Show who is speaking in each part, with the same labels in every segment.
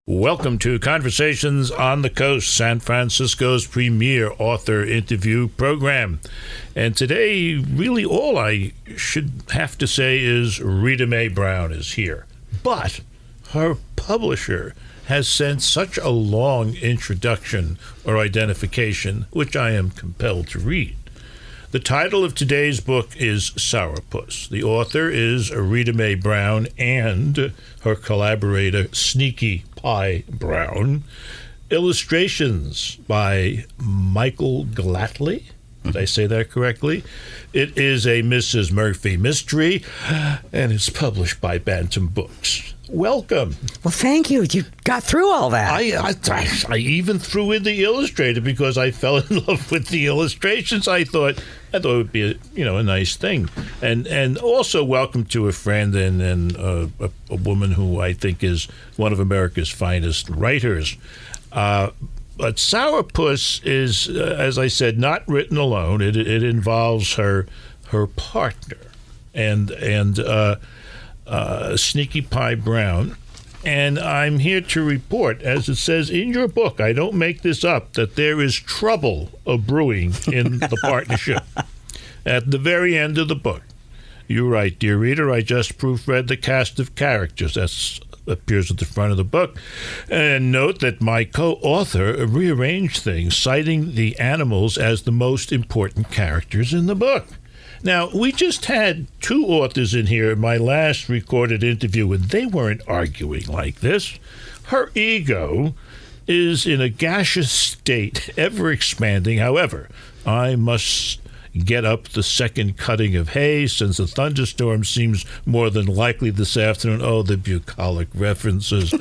Speaker 1: Welcome to Conversations on the Coast, San Francisco's premier author interview program. And today, really all I should have to say is Rita Mae Brown is here. But her publisher has sent such a long introduction or identification, which I am compelled to read. The title of today's book is Sourpuss. The author is Rita Mae Brown and her collaborator, Sneaky Pie Brown. Illustrations by Michael Glattly. Did I say that correctly? It is a Mrs. Murphy mystery, and it's published by Bantam Books. Welcome.
Speaker 2: Well, thank you. You got through all that.
Speaker 1: I even threw in the illustrator because I fell in love with the illustrations. I thought it would be a nice thing, and also welcome to a friend and a woman who I think is one of America's finest writers. But Sourpuss is, as I said, not written alone. It involves her partner and Sneaky Pie Brown. And I'm here to report, as it says in your book, I don't make this up, that there is trouble brewing in the partnership. At the very end of the book, you write, "Dear reader, I just proofread the cast of characters." That appears at the front of the book. And note that my co-author rearranged things, citing the animals as the most important characters in the book. Now, we just had two authors in here in my last recorded interview, and they weren't arguing like this. Her ego is in a gaseous state, ever expanding. However, I must get up the second cutting of hay, since a thunderstorm seems more than likely this afternoon. Oh, the bucolic references.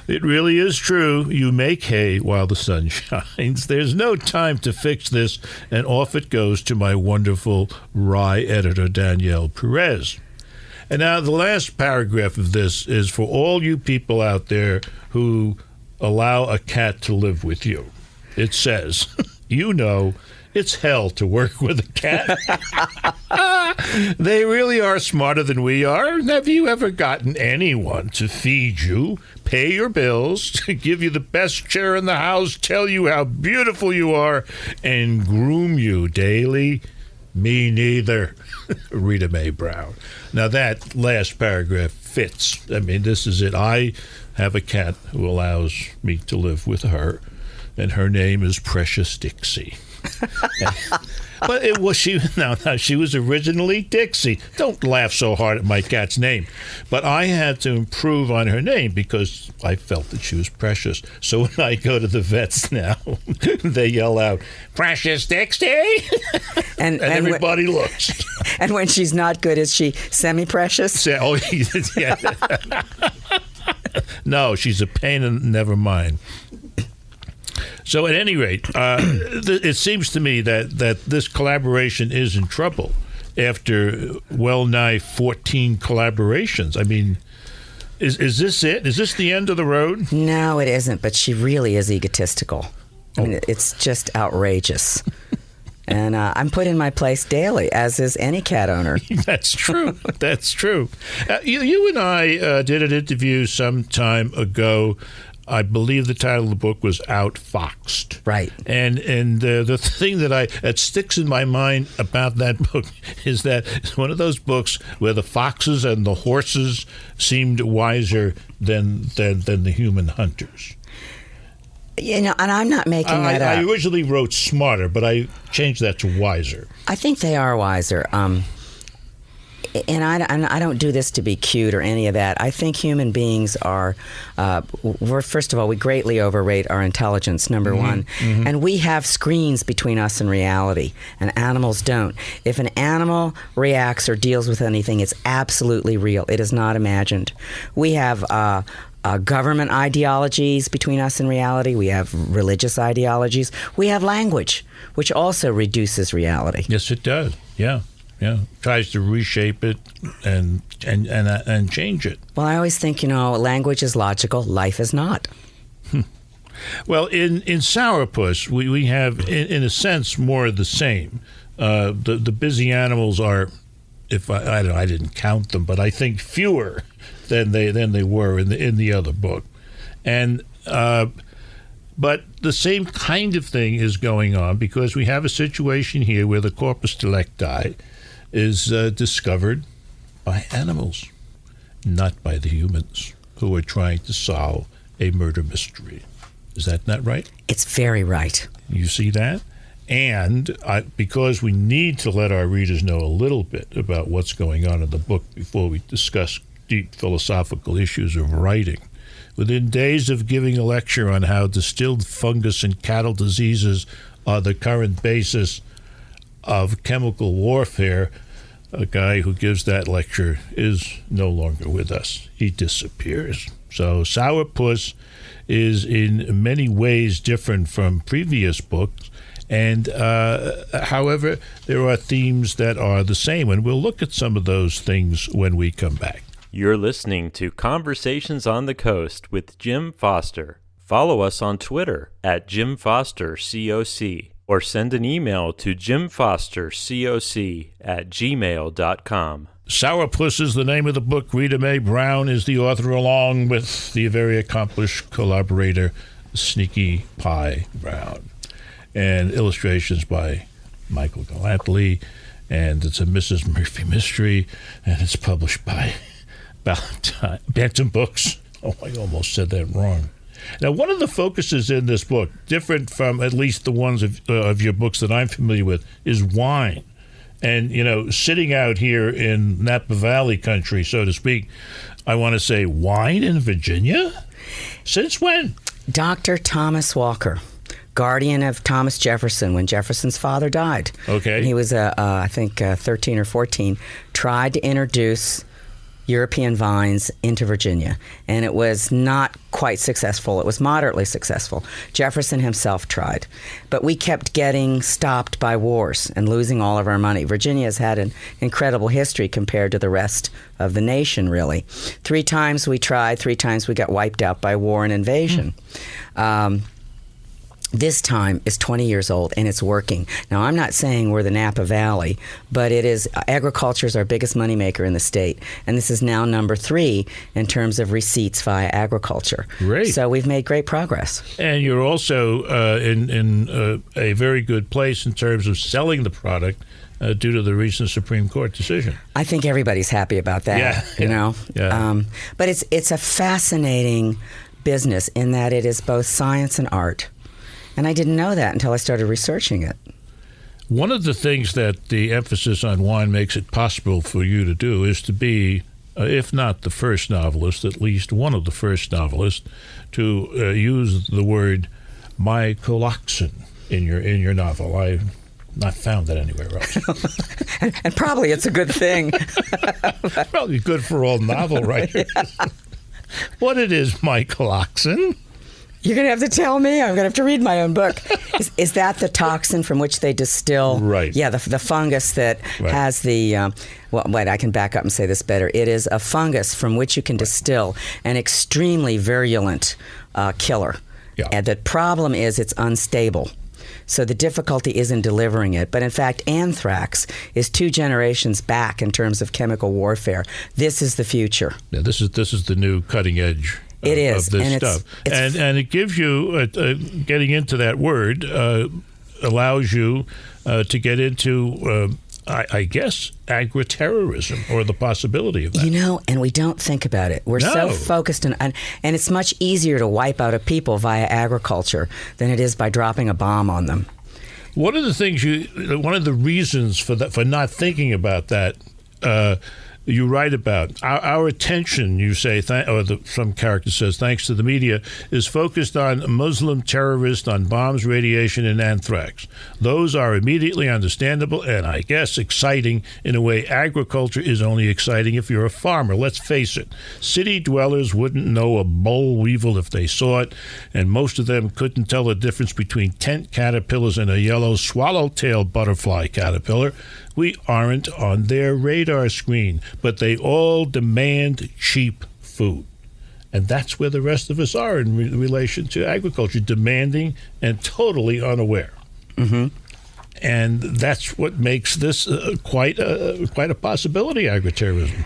Speaker 1: It really is true. You make hay while the sun shines. There's no time to fix this, and off it goes to my wonderful Rye editor, Danielle Perez. And now the last paragraph of this is for all you people out there who allow a cat to live with you. It says, it's hell to work with a cat. They really are smarter than we are. Have you ever gotten anyone to feed you, pay your bills, to give you the best chair in the house, tell you how beautiful you are, and groom you daily? Me neither. Rita Mae Brown. Now that last paragraph fits. I mean, this is it. I have a cat who allows me to live with her, and her name is Precious Dixie. But it was she was originally Dixie. Don't laugh so hard at my cat's name. But I had to improve on her name because I felt that she was precious. So when I go to the vets now, they yell out, "Precious Dixie!" and everybody looks.
Speaker 2: And when she's not good, is she semi-precious?
Speaker 1: Oh, yeah. No, she's a pain and never mind. So at any rate, it seems to me that this collaboration is in trouble after well nigh 14 collaborations. I mean, is this it? Is this the end of the road?
Speaker 2: No, it isn't, but she really is egotistical. I mean, it's just outrageous. And I'm put in my place daily, as is any cat owner.
Speaker 1: That's true. That's true. You and I did an interview some time ago. I believe the title of the book was Outfoxed.
Speaker 2: Right.
Speaker 1: And the thing that sticks in my mind about that book is that it's one of those books where the foxes and the horses seemed wiser than the human hunters.
Speaker 2: And I'm not making that up.
Speaker 1: I originally wrote smarter, but I changed that to wiser.
Speaker 2: I think they are wiser. And I don't do this to be cute or any of that. I think human beings are, first of all, we greatly overrate our intelligence, number one. Mm-hmm. And we have screens between us and reality, and animals don't. If an animal reacts or deals with anything, it's absolutely real. It is not imagined. We have government ideologies between us and reality. We have religious ideologies. We have language, which also reduces reality.
Speaker 1: Yes, it does. Yeah. Yeah, tries to reshape it and change it.
Speaker 2: Well, I always think, language is logical, life is not.
Speaker 1: Well, in Sourpuss, we have, in a sense, more of the same. The busy animals are, I didn't count them, but I think fewer than they were in the other book. And but the same kind of thing is going on because we have a situation here where the corpus delicti is discovered by animals, not by the humans who are trying to solve a murder mystery. Is that not right?
Speaker 2: It's very right.
Speaker 1: You see that? And because we need to let our readers know a little bit about what's going on in the book before we discuss deep philosophical issues of writing, within days of giving a lecture on how distilled fungus and cattle diseases are the current basis of chemical warfare, a guy who gives that lecture is no longer with us. He disappears. So Sourpuss is in many ways different from previous books. And however, there are themes that are the same, and we'll look at some of those things when we come back.
Speaker 3: You're listening to Conversations on the Coast with Jim Foster. Follow us on Twitter at Jim Foster COC, or send an email to jimfostercoc@gmail.com.
Speaker 1: Sourpuss is the name of the book. Rita Mae Brown is the author, along with the very accomplished collaborator, Sneaky Pie Brown. And illustrations by Michael Galantly, and it's a Mrs. Murphy mystery, and it's published by Bantam Books. Oh, I almost said that wrong. Now, one of the focuses in this book, different from at least the ones of your books that I'm familiar with, is wine. And, you know, sitting out here in Napa Valley country, so to speak, I want to say, wine in Virginia? Since when?
Speaker 2: Dr. Thomas Walker, guardian of Thomas Jefferson when Jefferson's father died.
Speaker 1: Okay.
Speaker 2: And he was, I think, 13 or 14, tried to introduce European vines into Virginia, and it was not quite successful. It was moderately successful. Jefferson himself tried, but we kept getting stopped by wars and losing all of our money. Virginia has had an incredible history compared to the rest of the nation, really. 3 times we tried, 3 times we got wiped out by war and invasion. This time is 20 years old, and it's working. Now, I'm not saying we're the Napa Valley, but it is. Agriculture is our biggest moneymaker in the state, and this is now number 3 in terms of receipts via agriculture.
Speaker 1: Great.
Speaker 2: So we've made great progress.
Speaker 1: And you're also in a very good place in terms of selling the product due to the recent Supreme Court decision.
Speaker 2: I think everybody's happy about that, you know.
Speaker 1: Yeah.
Speaker 2: But it's a fascinating business in that it is both science and art. And I didn't know that until I started researching it.
Speaker 1: One of the things that the emphasis on wine makes it possible for you to do is to be, if not the first novelist, at least one of the first novelists to use the word mycoloxin in your novel. I've not found that anywhere else.
Speaker 2: and probably it's a good thing.
Speaker 1: Probably good for all novel writers. Yeah. What it is, mycoloxin?
Speaker 2: You're going to have to tell me. I'm going to have to read my own book. Is that the toxin from which they distill?
Speaker 1: Right.
Speaker 2: Yeah, the fungus that has the... well, wait, I can back up and say this better. It is a fungus from which you can distill an extremely virulent killer.
Speaker 1: Yeah.
Speaker 2: And the problem is it's unstable. So the difficulty isn't delivering it. But in fact, anthrax is 2 generations back in terms of chemical warfare. This is the future.
Speaker 1: Yeah, this is the new cutting edge.
Speaker 2: It is.
Speaker 1: Of this
Speaker 2: and
Speaker 1: stuff. And it gives you, getting into that word, allows you to get into, I guess, agri-terrorism, or the possibility of that.
Speaker 2: You know, and we don't think about it. We're so focused on, and it's much easier to wipe out a people via agriculture than it is by dropping a bomb on them.
Speaker 1: One of the reasons for not thinking about that, you write about our attention, you say, some character says, thanks to the media, is focused on Muslim terrorists, on bombs, radiation, and anthrax. Those are immediately understandable and, I guess, exciting. In a way, agriculture is only exciting if you're a farmer. Let's face it. City dwellers wouldn't know a boll weevil if they saw it, and most of them couldn't tell the difference between tent caterpillars and a yellow swallowtail butterfly caterpillar. We aren't on their radar screen, but they all demand cheap food. And that's where the rest of us are in relation to agriculture, demanding and totally unaware. Mm-hmm. And that's what makes this quite a possibility, agri-terrorism.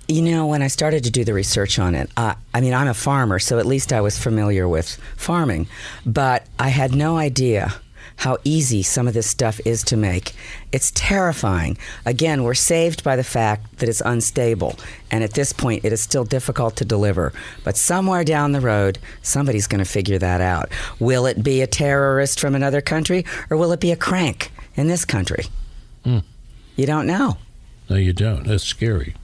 Speaker 2: You know, when I started to do the research on it, I mean, I'm a farmer, so at least I was familiar with farming, but I had no idea how easy some of this stuff is to make. It's terrifying. Again, we're saved by the fact that it's unstable, and at this point, it is still difficult to deliver. But somewhere down the road, somebody's going to figure that out. Will it be a terrorist from another country, or will it be a crank in this country? You don't know.
Speaker 1: No, you don't. That's scary.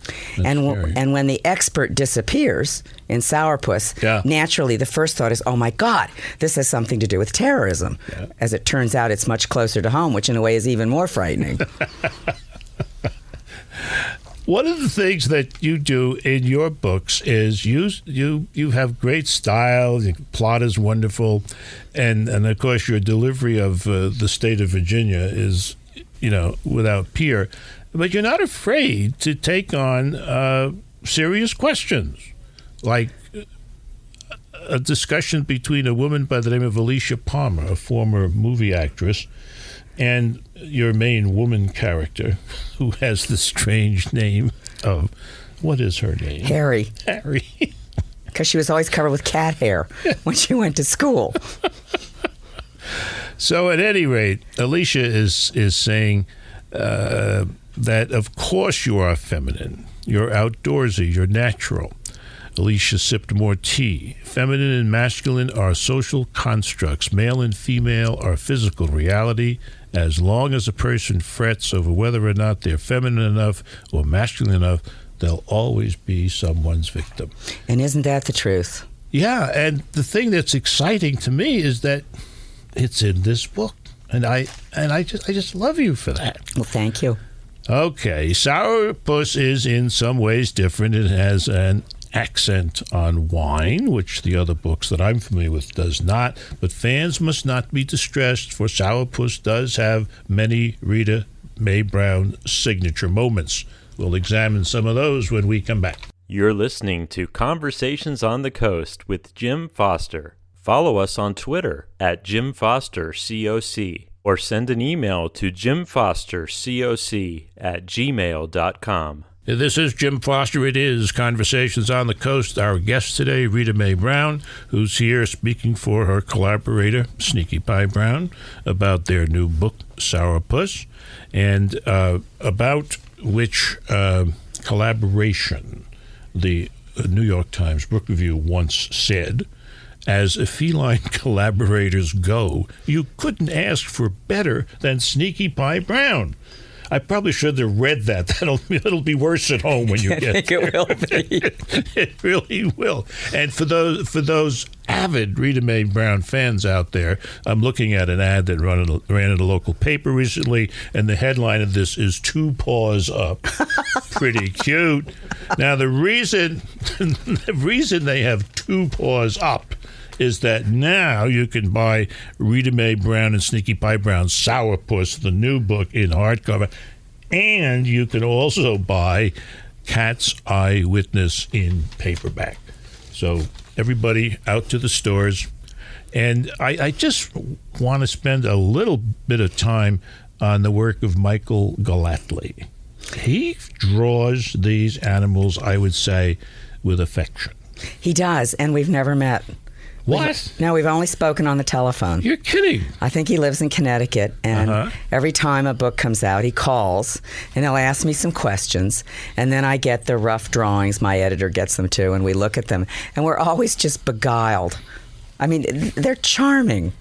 Speaker 2: And when the expert disappears in Sourpuss, naturally the first thought is, oh my God, this has something to do with terrorism. Yeah. As it turns out, it's much closer to home, which in a way is even more frightening.
Speaker 1: One of the things that you do in your books is you have great style, the plot is wonderful, and of course your delivery of the state of Virginia is, without peer. But you're not afraid to take on serious questions, like a discussion between a woman by the name of Alicia Palmer, a former movie actress, and your main woman character, who has the strange name of, what is her name?
Speaker 2: Harry.
Speaker 1: Harry.
Speaker 2: Because she was always covered with cat hair when she went to school.
Speaker 1: So at any rate, Alicia is saying that of course you are feminine, you're outdoorsy, you're natural. Alicia sipped more tea. Feminine and masculine are social constructs. Male and female are physical reality. As long as a person frets over whether or not they're feminine enough or masculine enough, they'll always be someone's victim.
Speaker 2: And isn't that the truth?
Speaker 1: Yeah, and the thing that's exciting to me is that it's in this book. And I just love you for that.
Speaker 2: Well, thank you.
Speaker 1: Okay, Sourpuss is in some ways different. It has an accent on wine, which the other books that I'm familiar with does not. But fans must not be distressed, for Sourpuss does have many Rita Mae Brown signature moments. We'll examine some of those when we come back.
Speaker 3: You're listening to Conversations on the Coast with Jim Foster. Follow us on Twitter at Jim Foster COC, or send an email to jimfostercoc@gmail.com.
Speaker 1: This is Jim Foster. It is Conversations on the Coast. Our guest today, Rita Mae Brown, who's here speaking for her collaborator, Sneaky Pie Brown, about their new book, Sourpuss, and about which collaboration the New York Times Book Review once said, as feline collaborators go, you couldn't ask for better than Sneaky Pie Brown. I probably should have read that. It'll be worse at home when you get
Speaker 2: I think
Speaker 1: there.
Speaker 2: it will be.
Speaker 1: It really will. And for those avid Rita Mae Brown fans out there, I'm looking at an ad that ran in a local paper recently, and the headline of this is 2 Paws Up. Pretty cute. Now, the reason they have 2 Paws Up is that now you can buy Rita Mae Brown and Sneaky Pie Brown's Sourpuss, the new book, in hardcover, and you can also buy Cat's Eye Witness in paperback. So everybody out to the stores. And I just want to spend a little bit of time on the work of Michael Golightly. He draws these animals, I would say, with affection.
Speaker 2: He does, and we've never met.
Speaker 1: What?
Speaker 2: No, we've only spoken on the telephone.
Speaker 1: You're kidding.
Speaker 2: I think he lives in Connecticut, and every time a book comes out, he calls, and he'll ask me some questions, and then I get the rough drawings. My editor gets them too, and we look at them, and we're always just beguiled. I mean, they're charming.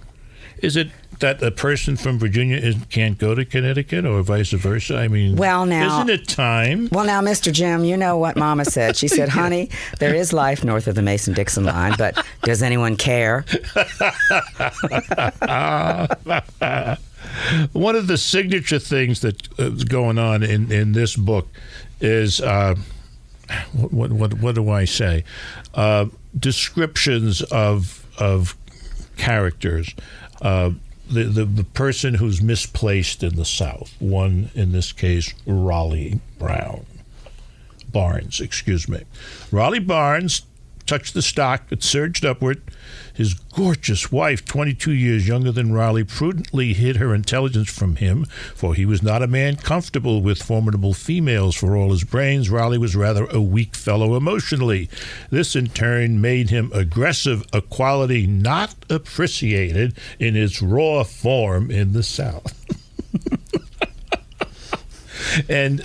Speaker 1: Is it that a person from Virginia can't go to Connecticut, or vice versa? I mean,
Speaker 2: well, now,
Speaker 1: isn't it time?
Speaker 2: Well, now, Mr. Jim, you know what Mama said. She said, honey, there is life north of the Mason-Dixon line, but does anyone care?
Speaker 1: One of the signature things that's going on in this book is, what do I say? Descriptions of characters. The person who's misplaced in the South, one in this case, Raleigh Barnes. Raleigh Barnes touched the stock. It surged upward. His gorgeous wife, 22 years younger than Raleigh, prudently hid her intelligence from him, for he was not a man comfortable with formidable females. For all his brains, Raleigh was rather a weak fellow emotionally. This, in turn, made him aggressive, a quality not appreciated in its raw form in the South. And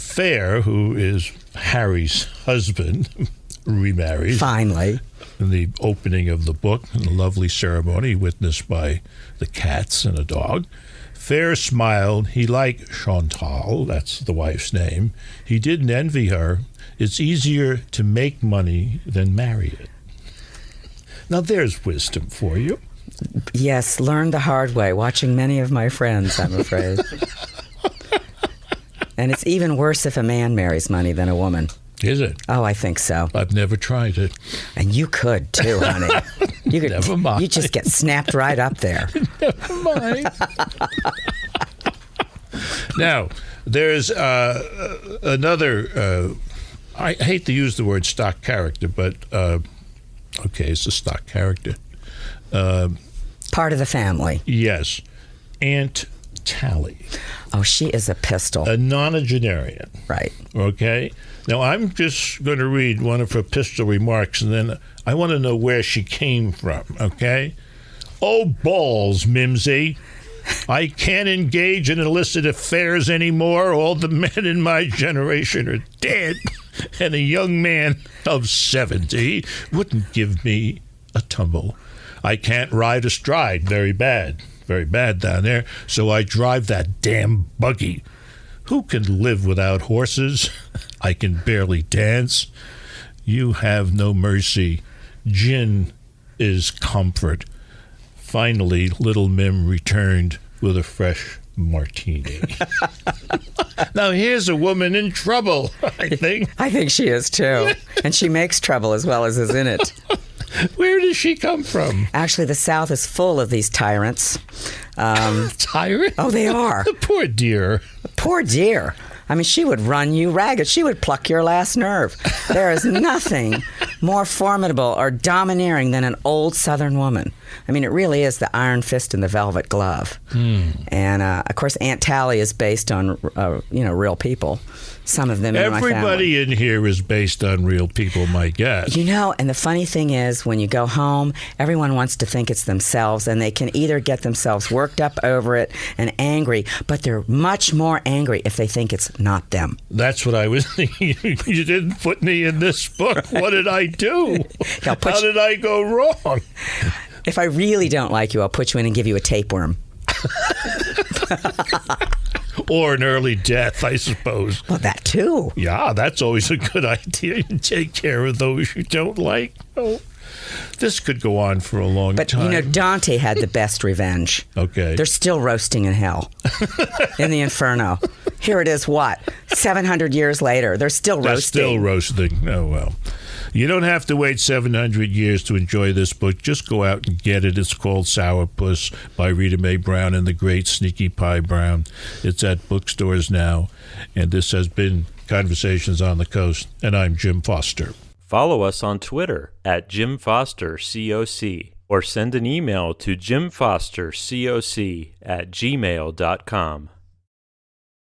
Speaker 1: Fair, who is Harry's husband, remarries.
Speaker 2: Finally.
Speaker 1: In the opening of the book, in a lovely ceremony witnessed by the cats and a dog, Fair smiled. He liked Chantal, that's the wife's name. He didn't envy her. It's easier to make money than marry it. Now there's wisdom for you.
Speaker 2: Yes, learned the hard way, watching many of my friends, I'm afraid. And it's even worse if a man marries money than a woman.
Speaker 1: Is it?
Speaker 2: Oh, I think so.
Speaker 1: I've never tried it.
Speaker 2: And you could too, honey. You could.
Speaker 1: Never mind.
Speaker 2: You just get snapped right up there.
Speaker 1: Never mind. Now, there's another, I hate to use the word stock character, but okay, it's a stock character.
Speaker 2: Part of the family.
Speaker 1: Yes. Aunt Tally.
Speaker 2: Oh, she is a pistol.
Speaker 1: A nonagenarian.
Speaker 2: Right.
Speaker 1: Okay? Now, I'm just going to read one of her pistol remarks, and then I want to know where she came from, okay? Oh, balls, Mimsy. I can't engage in illicit affairs anymore. All the men in my generation are dead, and a young man of 70 wouldn't give me a tumble. I can't ride astride. Very bad down there. So I drive that damn buggy. Who can live without horses? I can barely dance. You have no mercy. Gin is comfort. Finally, little Mim returned with a fresh martini. Now here's a woman in trouble, I think.
Speaker 2: I think she is too. And she makes trouble as well as is in it.
Speaker 1: Where does she come from?
Speaker 2: Actually, the South is full of these tyrants.
Speaker 1: Tyrant?
Speaker 2: Oh, they are.
Speaker 1: The poor dear.
Speaker 2: Poor dear. I mean, she would run you ragged. She would pluck your last nerve. There is nothing more formidable or domineering than an old Southern woman. I mean, it really is the iron fist and the velvet glove. And, of course, Aunt Tally is based on, real people. Some of them in my family.
Speaker 1: Everybody in here is based on real people, my guess.
Speaker 2: You know, and the funny thing is, when you go home, everyone wants to think it's themselves, and they can either get themselves worked up over it and angry, but they're much more angry if they think it's not them.
Speaker 1: That's what I was thinking. You didn't put me in this book. What did I do? How did I go wrong?
Speaker 2: If I really don't like you, I'll put you in and give you a tapeworm.
Speaker 1: Or an early death, I suppose.
Speaker 2: Well, that too.
Speaker 1: Yeah, that's always a good idea. You take care of those you don't like. Oh, this could go on for a long time.
Speaker 2: But, you know, Dante had the best revenge.
Speaker 1: Okay.
Speaker 2: They're still roasting in hell, in the Inferno. Here it is, 700 years later. They're still roasting.
Speaker 1: They're still roasting. Oh, well. You don't have to wait 700 years to enjoy this book. Just go out and get it. It's called Sourpuss by Rita Mae Brown and the great Sneaky Pie Brown. It's at bookstores now. And this has been Conversations on the Coast, and I'm Jim Foster.
Speaker 3: Follow us on Twitter at Jim Foster COC or send an email to jimfostercoc@gmail.com.